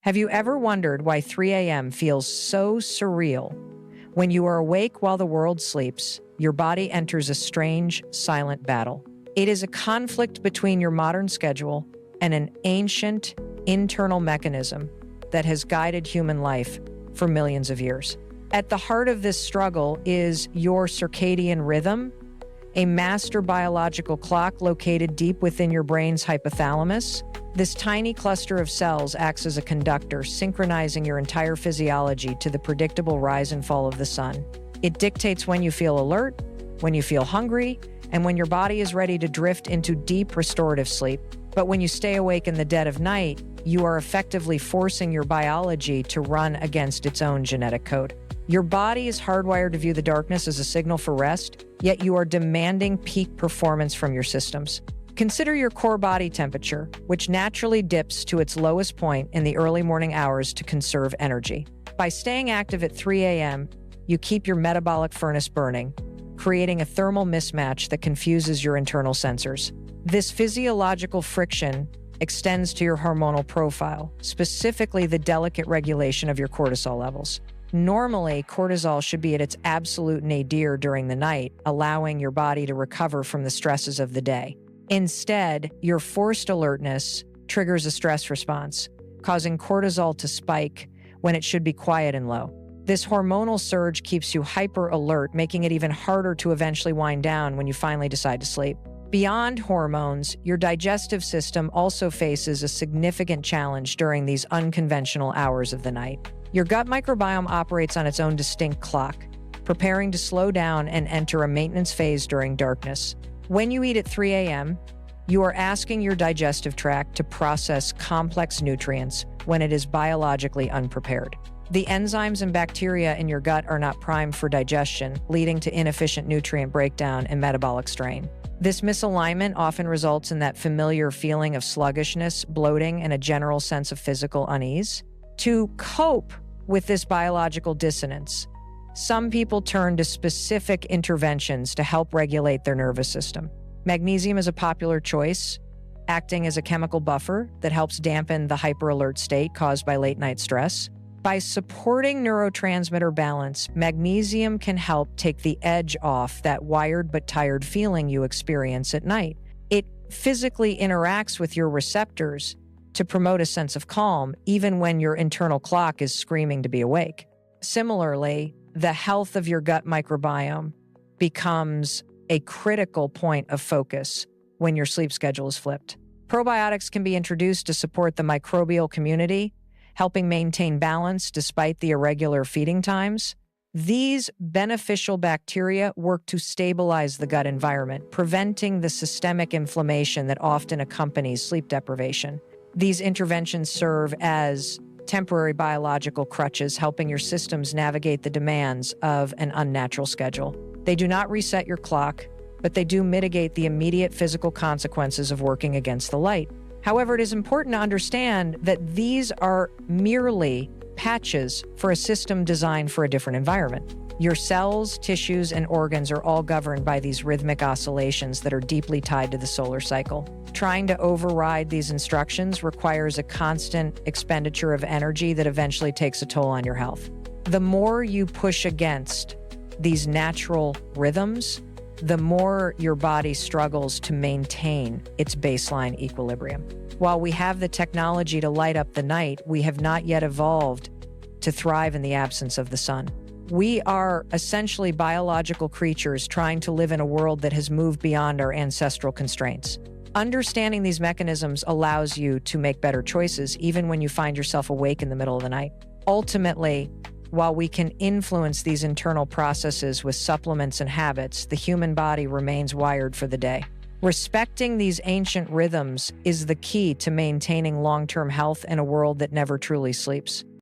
Have you ever wondered why 3 a.m. feels so surreal? When you are awake while the world sleeps, your body enters a strange, silent battle. It is a conflict between your modern schedule and an ancient, internal mechanism that has guided human life for millions of years. At the heart of this struggle is your circadian rhythm, a master biological clock located deep within your brain's hypothalamus. This tiny cluster of cells acts as a conductor, synchronizing your entire physiology to the predictable rise and fall of the sun. It dictates when you feel alert, when you feel hungry, and when your body is ready to drift into deep restorative sleep. But when you stay awake in the dead of night, you are effectively forcing your biology to run against its own genetic code. Your body is hardwired to view the darkness as a signal for rest, yet you are demanding peak performance from your systems. Consider your core body temperature, which naturally dips to its lowest point in the early morning hours to conserve energy. By staying active at 3 a.m., you keep your metabolic furnace burning, creating a thermal mismatch that confuses your internal sensors. This physiological friction extends to your hormonal profile, specifically the delicate regulation of your cortisol levels. Normally, cortisol should be at its absolute nadir during the night, allowing your body to recover from the stresses of the day. Instead, your forced alertness triggers a stress response, causing cortisol to spike when it should be quiet and low. This hormonal surge keeps you hyper alert, making it even harder to eventually wind down when you finally decide to sleep. Beyond hormones, your digestive system also faces a significant challenge during these unconventional hours of the night. Your gut microbiome operates on its own distinct clock, preparing to slow down and enter a maintenance phase during darkness. When you eat at 3 a.m., you are asking your digestive tract to process complex nutrients when it is biologically unprepared. The enzymes and bacteria in your gut are not primed for digestion, leading to inefficient nutrient breakdown and metabolic strain. This misalignment often results in that familiar feeling of sluggishness, bloating, and a general sense of physical unease. To cope with this biological dissonance, some people turn to specific interventions to help regulate their nervous system. Magnesium is a popular choice, acting as a chemical buffer that helps dampen the hyperalert state caused by late-night stress. By supporting neurotransmitter balance, magnesium can help take the edge off that wired but tired feeling you experience at night. It physically interacts with your receptors to promote a sense of calm, even when your internal clock is screaming to be awake. Similarly, the health of your gut microbiome becomes a critical point of focus when your sleep schedule is flipped. Probiotics can be introduced to support the microbial community, helping maintain balance despite the irregular feeding times. These beneficial bacteria work to stabilize the gut environment, preventing the systemic inflammation that often accompanies sleep deprivation. These interventions serve as temporary biological crutches, helping your systems navigate the demands of an unnatural schedule. They do not reset your clock, but they do mitigate the immediate physical consequences of working against the light. However, it is important to understand that these are merely patches for a system designed for a different environment. Your cells, tissues, and organs are all governed by these rhythmic oscillations that are deeply tied to the solar cycle. Trying to override these instructions requires a constant expenditure of energy that eventually takes a toll on your health. The more you push against these natural rhythms, the more your body struggles to maintain its baseline equilibrium. While we have the technology to light up the night, we have not yet evolved to thrive in the absence of the sun. We are essentially biological creatures trying to live in a world that has moved beyond our ancestral constraints. Understanding these mechanisms allows you to make better choices even when you find yourself awake in the middle of the night. Ultimately, while we can influence these internal processes with supplements and habits, the human body remains wired for the day. Respecting these ancient rhythms is the key to maintaining long-term health in a world that never truly sleeps.